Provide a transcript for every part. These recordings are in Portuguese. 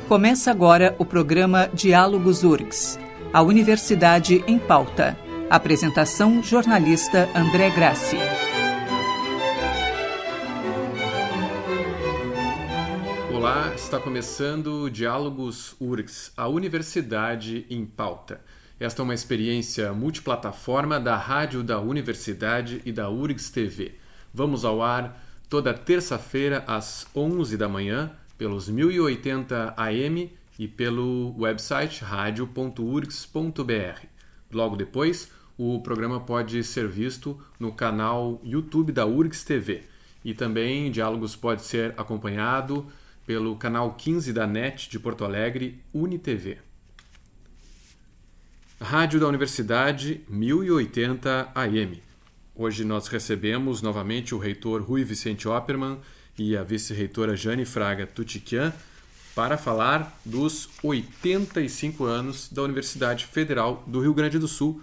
Começa agora o programa Diálogos URGS, a Universidade em Pauta. Apresentação, jornalista André Grassi. Olá, está começando o Diálogos URGS, a Universidade em Pauta. Esta é uma experiência multiplataforma da Rádio da Universidade e da URGS TV. Vamos ao ar toda terça-feira às 11 da manhã, pelos 1080 AM e pelo website radio.urgs.br. Logo depois, o programa pode ser visto no canal YouTube da URGS TV. E também Diálogos pode ser acompanhado pelo canal 15 da NET de Porto Alegre, UniTV. Rádio da Universidade, 1080 AM. Hoje nós recebemos novamente o reitor Rui Vicente Oppermann e a vice-reitora Jane Fraga Tutiquian para falar dos 85 anos da Universidade Federal do Rio Grande do Sul,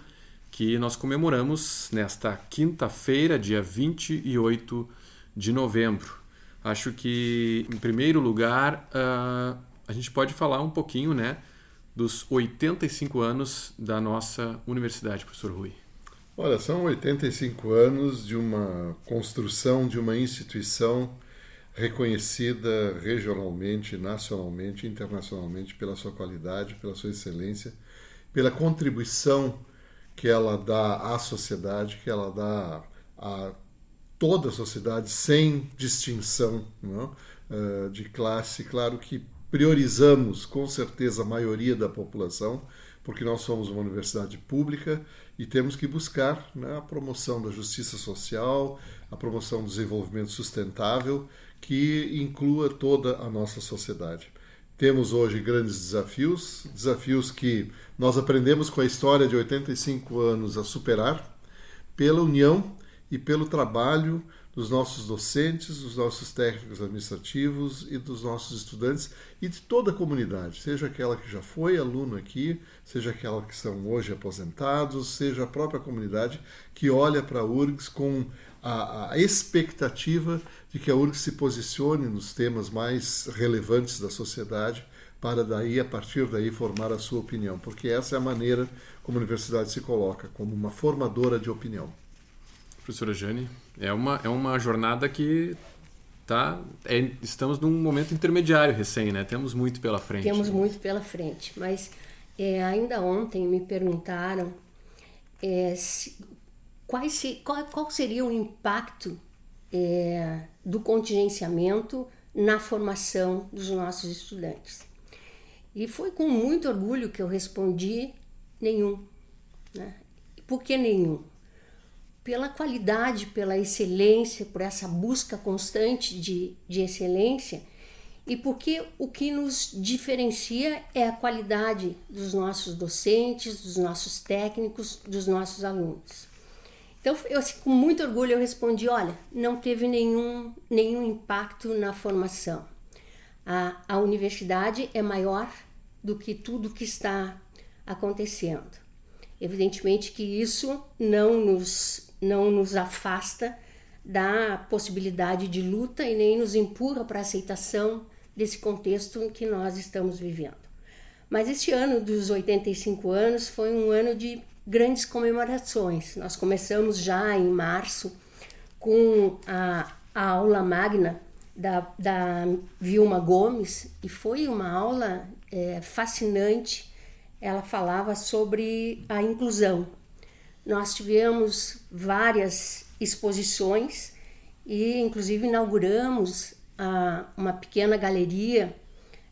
que nós comemoramos nesta quinta-feira, dia 28 de novembro. Acho que, em primeiro lugar, a gente pode falar um pouquinho, dos 85 anos da nossa universidade, professor Rui. Olha, são 85 anos de uma construção de uma instituição reconhecida regionalmente, nacionalmente, internacionalmente pela sua qualidade, pela sua excelência, pela contribuição que ela dá à sociedade, que ela dá a toda a sociedade sem distinção, não? De classe. Claro que priorizamos com certeza a maioria da população, porque nós somos uma universidade pública e temos que buscar, a promoção da justiça social, a promoção do desenvolvimento sustentável, que inclua toda a nossa sociedade. Temos hoje grandes desafios que nós aprendemos com a história de 85 anos a superar, pela união e pelo trabalho dos nossos docentes, dos nossos técnicos administrativos e dos nossos estudantes e de toda a comunidade, seja aquela que já foi aluno aqui, seja aquela que estão hoje aposentados, seja a própria comunidade que olha para a URGS com a expectativa de que a URGS se posicione nos temas mais relevantes da sociedade para daí, a partir daí, formar a sua opinião, porque essa é a maneira como a universidade se coloca, como uma formadora de opinião. Professora Jane, é uma jornada que estamos num momento intermediário recém, Temos muito pela frente. Temos muito pela frente, mas ainda ontem me perguntaram qual seria o impacto do contingenciamento na formação dos nossos estudantes. E foi com muito orgulho que eu respondi: nenhum. Por que nenhum? Pela qualidade, pela excelência, por essa busca constante de excelência, e porque o que nos diferencia é a qualidade dos nossos docentes, dos nossos técnicos, dos nossos alunos. Então, com muito orgulho eu respondi: olha, não teve nenhum impacto na formação. A universidade é maior do que tudo que está acontecendo. Evidentemente que isso não nos afasta da possibilidade de luta e nem nos empurra para a aceitação desse contexto em que nós estamos vivendo. Mas este ano dos 85 anos foi um ano de grandes comemorações. Nós começamos já em março com a aula magna da Vilma Gomes, e foi uma aula fascinante. Ela falava sobre a inclusão. Nós tivemos várias exposições e inclusive inauguramos uma pequena galeria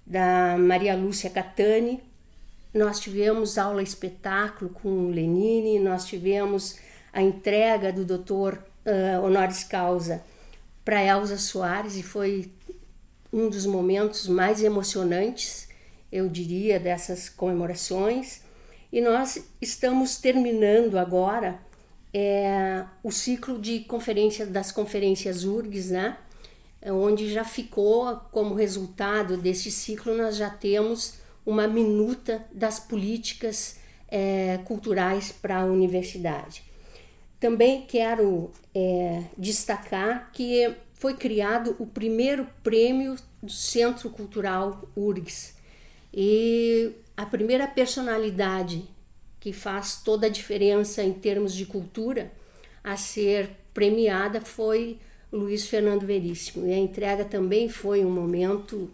da Maria Lúcia Catani. Nós tivemos aula espetáculo com Lenine, nós tivemos a entrega do doutor honoris causa para Elza Soares, e foi um dos momentos mais emocionantes, eu diria, dessas comemorações. E nós estamos terminando agora o ciclo de das conferências URGS, onde já ficou como resultado desse ciclo, nós já temos uma minuta das políticas culturais para a universidade. Também quero destacar que foi criado o primeiro prêmio do Centro Cultural URGS. E a primeira personalidade que faz toda a diferença em termos de cultura a ser premiada foi Luiz Fernando Veríssimo. E a entrega também foi um momento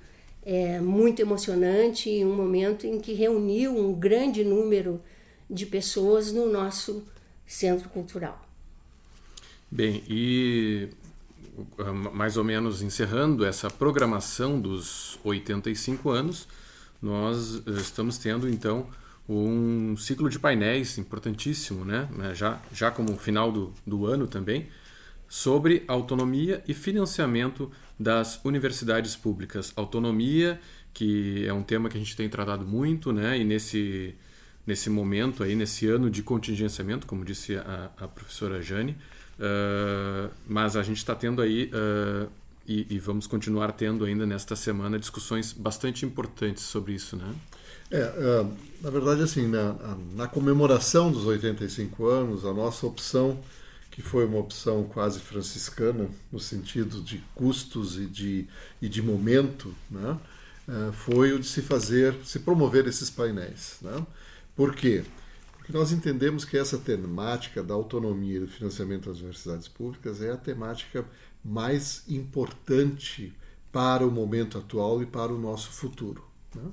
muito emocionante, um momento em que reuniu um grande número de pessoas no nosso centro cultural. Bem, e mais ou menos encerrando essa programação dos 85 anos, nós estamos tendo então um ciclo de painéis importantíssimo, né? Já como final do ano também, sobre autonomia e financiamento das universidades públicas. Autonomia, que é um tema que a gente tem tratado muito, né? E nesse momento, aí, nesse ano de contingenciamento, como disse a professora Jane, mas a gente está tendo aí, e vamos continuar tendo ainda nesta semana, discussões bastante importantes sobre isso, né? Na verdade, assim, na comemoração dos 85 anos, a nossa opção, que foi uma opção quase franciscana, no sentido de custos e de momento, né? Foi o de se promover esses painéis, né? Por quê? Porque nós entendemos que essa temática da autonomia e do financiamento das universidades públicas é a temática mais importante para o momento atual e para o nosso futuro, né?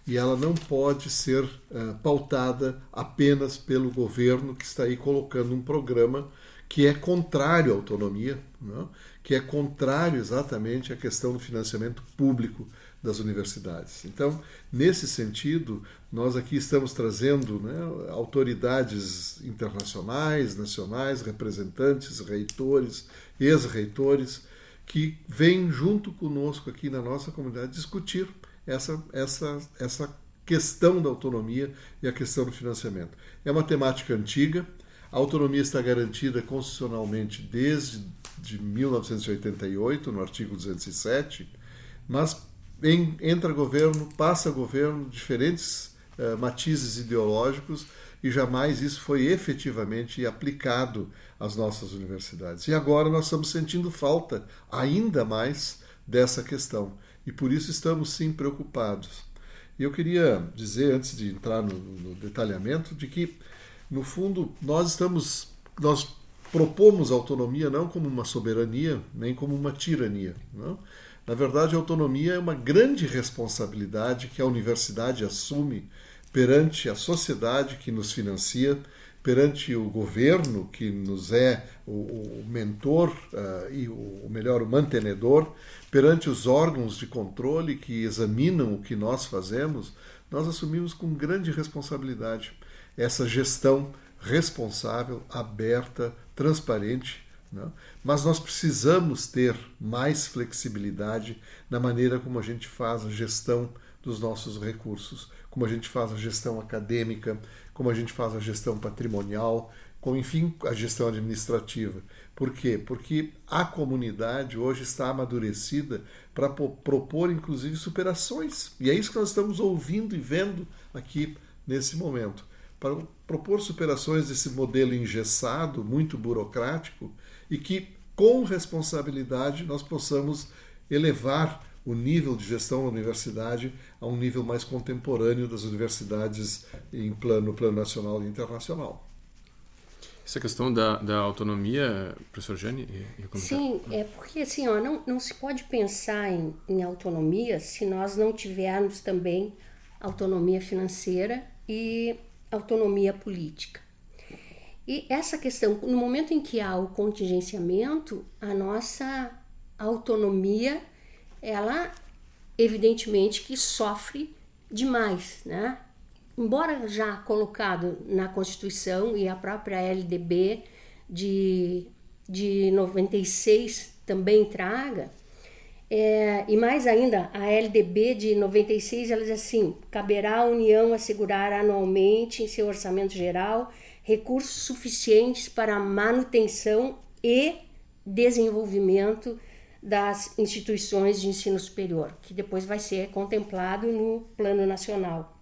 E ela não pode ser pautada apenas pelo governo, que está aí colocando um programa que é contrário à autonomia, né? Que é contrário exatamente à questão do financiamento público das universidades. Então, nesse sentido, nós aqui estamos trazendo, né, autoridades internacionais, nacionais, representantes, reitores, ex-reitores, que vêm junto conosco aqui na nossa comunidade discutir essa questão da autonomia e a questão do financiamento. É uma temática antiga. A autonomia está garantida constitucionalmente desde 1988, no artigo 207, mas entra governo, passa governo, diferentes matizes ideológicos, e jamais isso foi efetivamente aplicado às nossas universidades. E agora nós estamos sentindo falta ainda mais dessa questão, e por isso estamos sim preocupados. E eu queria dizer, antes de entrar no detalhamento, de que, no fundo, nós propomos a autonomia não como uma soberania, nem como uma tirania, não? Na verdade, a autonomia é uma grande responsabilidade que a universidade assume perante a sociedade que nos financia, perante o governo, que nos é o mentor e o mantenedor, perante os órgãos de controle que examinam o que nós fazemos. Nós assumimos com grande responsabilidade essa gestão responsável, aberta, transparente, né? Mas nós precisamos ter mais flexibilidade na maneira como a gente faz a gestão dos nossos recursos, como a gente faz a gestão acadêmica, como a gente faz a gestão patrimonial, como, enfim, a gestão administrativa. Por quê? Porque a comunidade hoje está amadurecida para propor, inclusive, superações. E é isso que nós estamos ouvindo e vendo aqui nesse momento. Para propor superações desse modelo engessado, muito burocrático, e que, com responsabilidade, nós possamos elevar o nível de gestão da universidade a um nível mais contemporâneo das universidades no plano nacional e internacional. Essa questão da autonomia, professor Jane? Sim, é porque assim, não se pode pensar em autonomia se nós não tivermos também autonomia financeira e autonomia política. E essa questão, no momento em que há o contingenciamento, a nossa autonomia, ela evidentemente que sofre demais, né? Embora já colocado na Constituição, e a própria LDB de 96 também traga, e mais ainda, a LDB de 96, ela diz assim: caberá à União assegurar anualmente em seu orçamento geral recursos suficientes para a manutenção e desenvolvimento das instituições de ensino superior, que depois vai ser contemplado no plano nacional.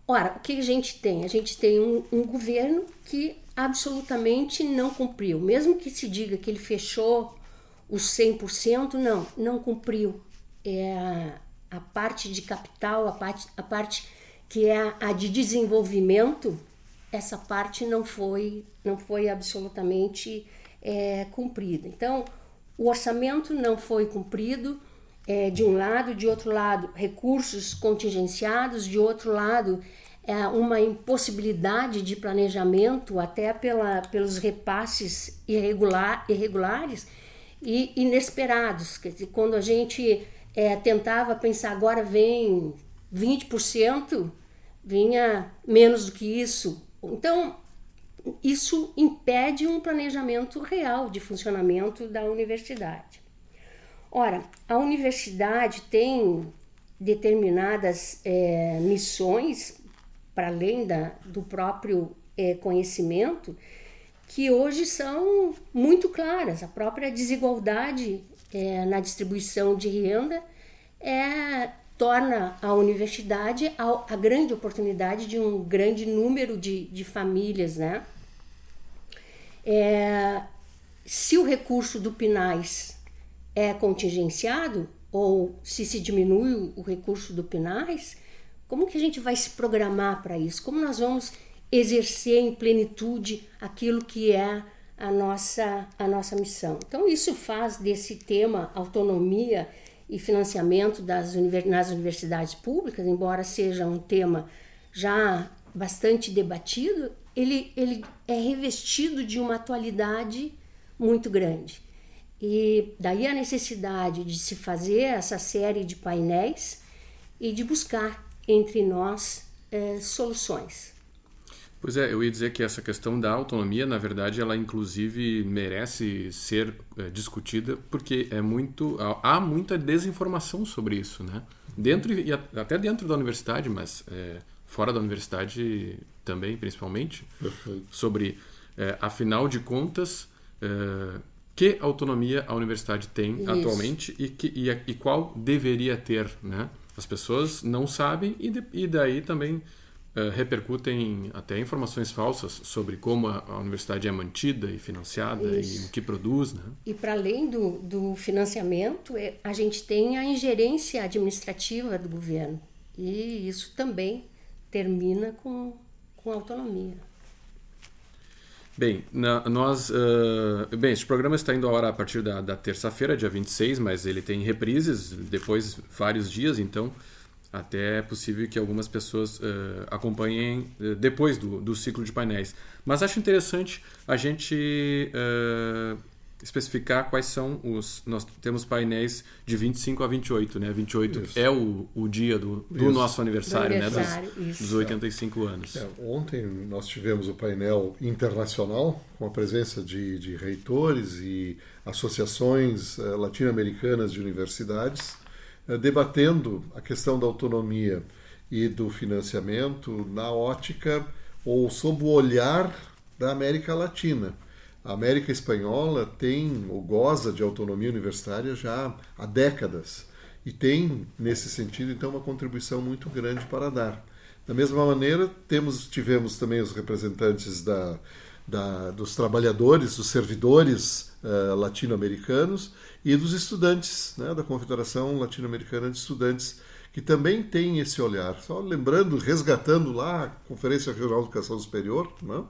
Ora, o que a gente tem? A gente tem um governo que absolutamente não cumpriu, mesmo que se diga que ele fechou os 100%, não cumpriu. A parte de capital, a parte que é a de desenvolvimento, essa parte não foi absolutamente cumprida. Então, o orçamento não foi cumprido, de um lado, de outro lado, recursos contingenciados, de outro lado, uma impossibilidade de planejamento, até pelos repasses irregulares e inesperados. Quer dizer, quando a gente tentava pensar, agora vem 20%, vinha menos do que isso. Então, isso impede um planejamento real de funcionamento da universidade. Ora, a universidade tem determinadas missões, para além do próprio conhecimento, que hoje são muito claras. A própria desigualdade na distribuição de renda torna a universidade a grande oportunidade de um grande número de famílias, né? Se o recurso do PNAES é contingenciado, ou se diminui o recurso do PNAES, como que a gente vai se programar para isso? Como nós vamos exercer em plenitude aquilo que é a nossa missão? Então, isso faz desse tema autonomia e financiamento nas universidades públicas, embora seja um tema já bastante debatido, ele é revestido de uma atualidade muito grande. E daí a necessidade de se fazer essa série de painéis e de buscar entre nós soluções. Pois é, eu ia dizer que essa questão da autonomia, na verdade, ela inclusive merece ser discutida, porque há muita desinformação sobre isso, né? Dentro e até dentro da universidade, mas fora da universidade também, principalmente, sobre, afinal de contas, que autonomia a universidade tem atualmente e qual deveria ter, né? As pessoas não sabem e daí também repercutem até informações falsas sobre como a universidade é mantida e financiada e o que produz, né? E para além do financiamento, a gente tem a ingerência administrativa do governo, e isso também termina com autonomia. Bem, este programa está indo ao ar a partir da terça-feira, dia 26, mas ele tem reprises depois vários dias, então até é possível que algumas pessoas acompanhem depois do ciclo de painéis. Mas acho interessante a gente especificar quais são nós temos painéis de 25 a 28, né? 28 Isso. É o dia do nosso aniversário, né? Dos 85 anos. Ontem nós tivemos o painel internacional com a presença de reitores e associações latino-americanas de universidades, debatendo a questão da autonomia e do financiamento na ótica ou sob o olhar da América Latina. A América Espanhola tem ou goza de autonomia universitária já há décadas e tem, nesse sentido, então, uma contribuição muito grande para dar. Da mesma maneira, tivemos também os representantes dos trabalhadores, dos servidores latino-americanos e dos estudantes, né, da Confederação Latino-Americana de Estudantes, que também tem esse olhar. Só lembrando, resgatando lá a Conferência Regional de Educação Superior, né,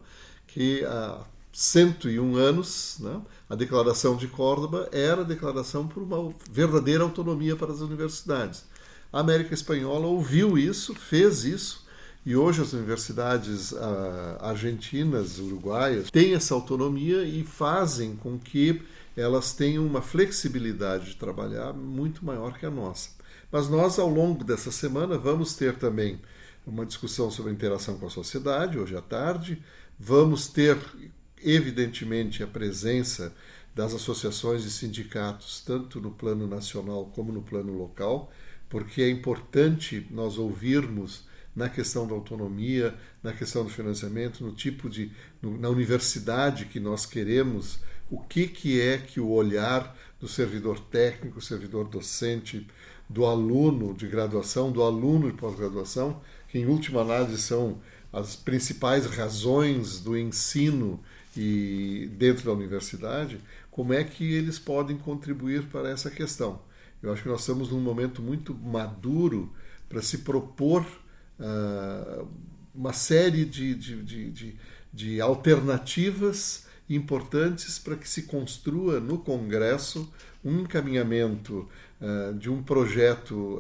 que há 101 anos, né, a Declaração de Córdoba era a declaração por uma verdadeira autonomia para as universidades. A América Espanhola ouviu isso, fez isso, e hoje as universidades argentinas, uruguaias, têm essa autonomia e fazem com que elas tenham uma flexibilidade de trabalhar muito maior que a nossa. Mas nós, ao longo dessa semana, vamos ter também uma discussão sobre a interação com a sociedade, hoje à tarde. Vamos ter, evidentemente, a presença das associações e sindicatos, tanto no plano nacional como no plano local, porque é importante nós ouvirmos na questão da autonomia, na questão do financiamento, na universidade que nós queremos, o que é que o olhar do servidor técnico, servidor docente, do aluno de graduação, do aluno de pós-graduação, que em última análise são as principais razões do ensino e dentro da universidade, como é que eles podem contribuir para essa questão. Eu acho que nós estamos num momento muito maduro para se propor uma série de alternativas importantes para que se construa no Congresso um encaminhamento de um projeto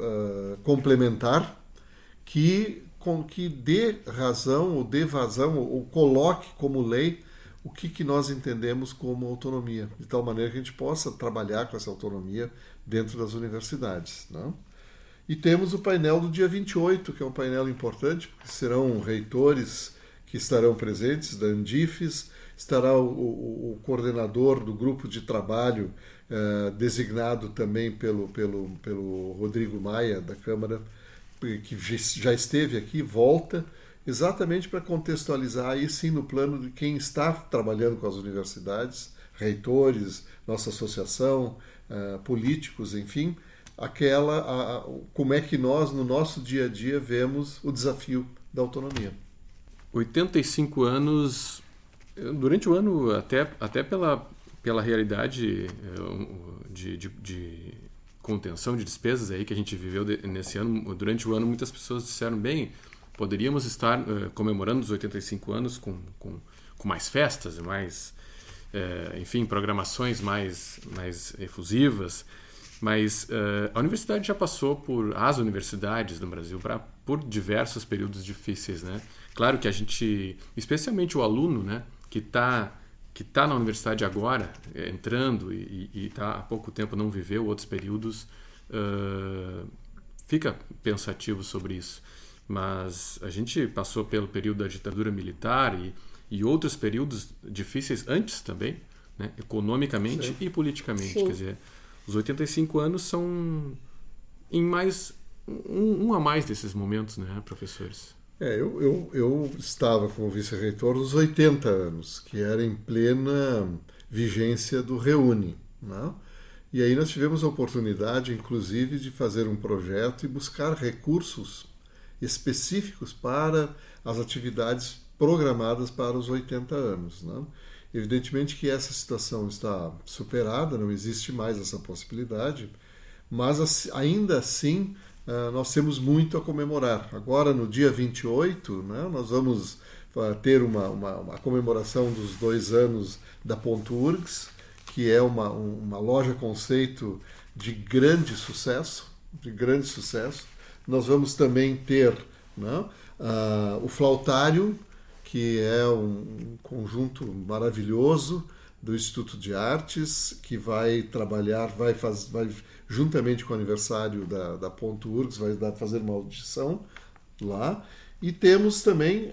complementar que dê razão ou dê vazão ou coloque como lei o que nós entendemos como autonomia, de tal maneira que a gente possa trabalhar com essa autonomia dentro das universidades, não? E temos o painel do dia 28, que é um painel importante, porque serão reitores que estarão presentes, da Andifes, estará o coordenador do grupo de trabalho, designado também pelo Rodrigo Maia, da Câmara, que já esteve aqui, volta, exatamente para contextualizar aí sim no plano de quem está trabalhando com as universidades, reitores, nossa associação, políticos, enfim, como é que nós, no nosso dia a dia, vemos o desafio da autonomia. 85 anos, durante o ano, até pela realidade de contenção de despesas aí que a gente viveu nesse ano, durante o ano muitas pessoas disseram, bem, poderíamos estar comemorando os 85 anos com mais festas, mais, enfim, programações mais efusivas, mas a universidade já passou as universidades no Brasil por diversos períodos difíceis, né? Claro que a gente, especialmente o aluno, né, que tá na universidade agora, entrando e está há pouco tempo não viveu outros períodos, fica pensativo sobre isso. Mas a gente passou pelo período da ditadura militar e outros períodos difíceis antes também, né, economicamente Sim. e politicamente. Sim. Quer dizer, os 85 anos são em mais um a mais desses momentos, né, professores? Eu estava como vice-reitor nos 80 anos, que era em plena vigência do Reúne, né? E aí nós tivemos a oportunidade, inclusive, de fazer um projeto e buscar recursos específicos para as atividades programadas para os 80 anos, né? Evidentemente que essa situação está superada, não existe mais essa possibilidade, mas ainda assim nós temos muito a comemorar. Agora, no dia 28, né, nós vamos ter uma comemoração dos 2 anos da Ponturgs, que é uma loja conceito de grande sucesso. Nós vamos também ter, né, o Flautário, que é um conjunto maravilhoso do Instituto de Artes, que vai trabalhar, vai juntamente com o aniversário da Ponturgs, vai fazer uma audição lá. E temos também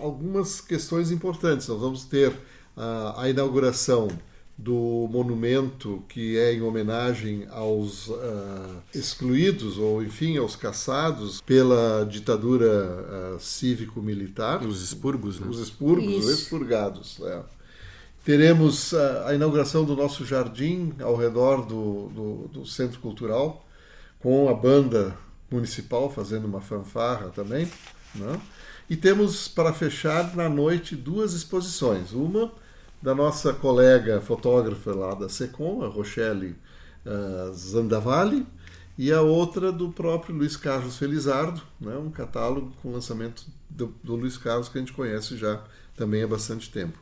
algumas questões importantes. Nós vamos ter a inauguração do monumento que é em homenagem aos excluídos, ou enfim, aos caçados pela ditadura cívico-militar. Os expurgos, né? Os expurgos, os expurgados. Teremos a inauguração do nosso jardim ao redor do Centro Cultural, com a banda municipal fazendo uma fanfarra também, né? E temos, para fechar, na noite, 2 exposições. Uma da nossa colega fotógrafa lá da SECOM, a Rochelle Zandavalli, e a outra do próprio Luiz Carlos Felizardo, né? Um catálogo com lançamento do Luiz Carlos que a gente conhece já também há bastante tempo.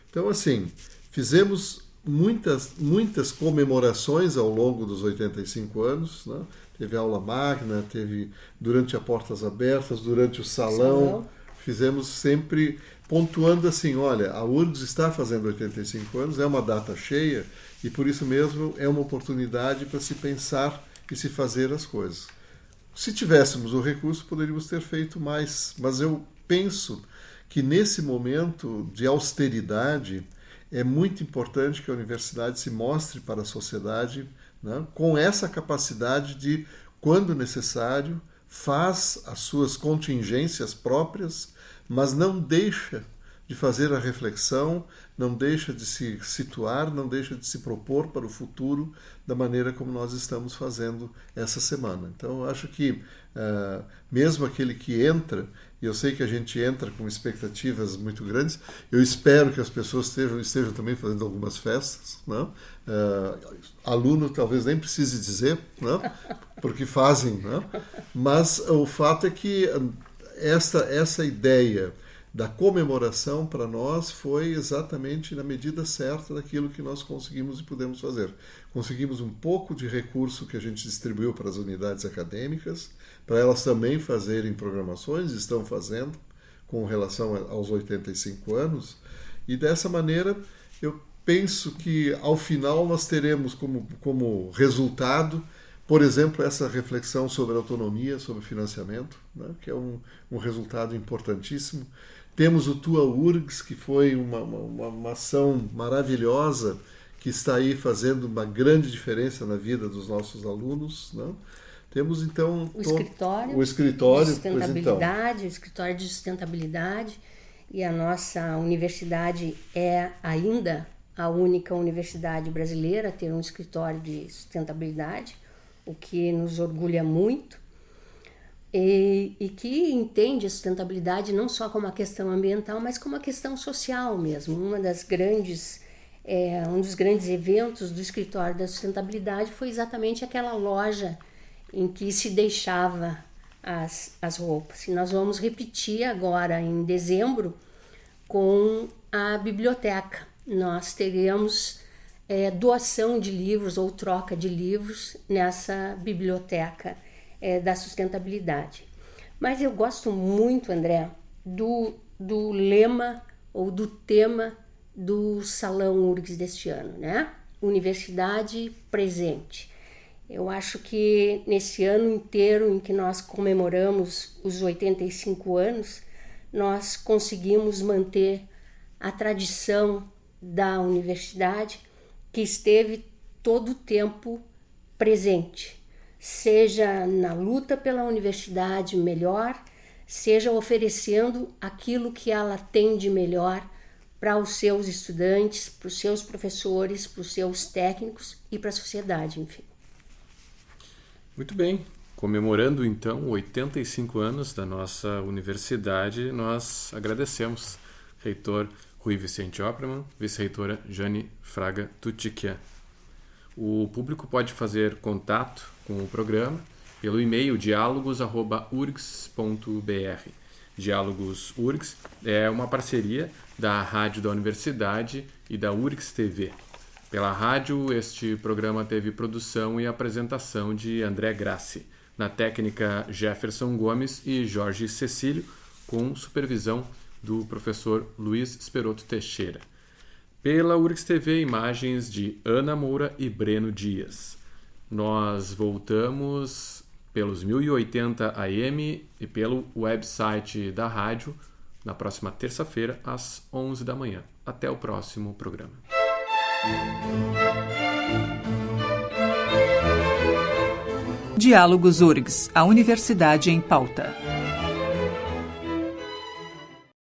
Então, assim, fizemos muitas comemorações ao longo dos 85 anos, né? Teve aula magna, teve durante a Portas Abertas, durante o salão. Fizemos sempre pontuando assim, olha, a URGS está fazendo 85 anos, é uma data cheia e por isso mesmo é uma oportunidade para se pensar e se fazer as coisas. Se tivéssemos o recurso, poderíamos ter feito mais, mas eu penso que nesse momento de austeridade é muito importante que a universidade se mostre para a sociedade, né, com essa capacidade de, quando necessário, faz as suas contingências próprias, mas não deixa de fazer a reflexão, não deixa de se situar, não deixa de se propor para o futuro da maneira como nós estamos fazendo essa semana. Então, eu acho que mesmo aquele que entra, e eu sei que a gente entra com expectativas muito grandes. Eu espero que as pessoas estejam também fazendo algumas festas, não? Aluno talvez nem precise dizer, não? Porque fazem, não? Mas o fato é que essa ideia da comemoração para nós foi exatamente na medida certa daquilo que nós conseguimos e pudemos fazer. Conseguimos um pouco de recurso que a gente distribuiu para as unidades acadêmicas, para elas também fazerem programações, estão fazendo com relação aos 85 anos, e dessa maneira eu penso que ao final nós teremos como resultado, por exemplo, essa reflexão sobre autonomia, sobre financiamento, né, que é um resultado importantíssimo. Temos o Tua URGS, que foi uma ação maravilhosa, que está aí fazendo uma grande diferença na vida dos nossos alunos, né? Temos então o escritório de sustentabilidade, o escritório de sustentabilidade, e a nossa universidade é ainda a única universidade brasileira a ter um escritório de sustentabilidade, o que nos orgulha muito, e que entende a sustentabilidade não só como uma questão ambiental, mas como uma questão social mesmo. Um dos grandes eventos do escritório da sustentabilidade foi exatamente aquela loja em que se deixava as roupas. E nós vamos repetir agora em dezembro com a biblioteca. Nós teremos doação de livros ou troca de livros nessa biblioteca da sustentabilidade. Mas eu gosto muito, André, do lema ou do tema do Salão URGS deste ano, né? Universidade presente. Eu acho que nesse ano inteiro em que nós comemoramos os 85 anos, nós conseguimos manter a tradição da universidade que esteve todo o tempo presente, seja na luta pela universidade melhor, seja oferecendo aquilo que ela tem de melhor para os seus estudantes, para os seus professores, para os seus técnicos e para a sociedade, enfim. Muito bem. Comemorando então 85 anos da nossa universidade, nós agradecemos reitor Rui Vicente Oppermann, vice-reitora Jane Fraga Tutiquian. O público pode fazer contato com o programa pelo e-mail dialogos@urgs.br. Diálogos URGS é uma parceria da Rádio da Universidade e da URGS TV. Pela rádio, este programa teve produção e apresentação de André Grassi, na técnica Jefferson Gomes e Jorge Cecílio, com supervisão do professor Luiz Esperoto Teixeira. Pela URGS TV, imagens de Ana Moura e Breno Dias. Nós voltamos pelos 1080 AM e pelo website da rádio na próxima terça-feira, às 11 da manhã. Até o próximo programa. Diálogos URGS, a Universidade em Pauta.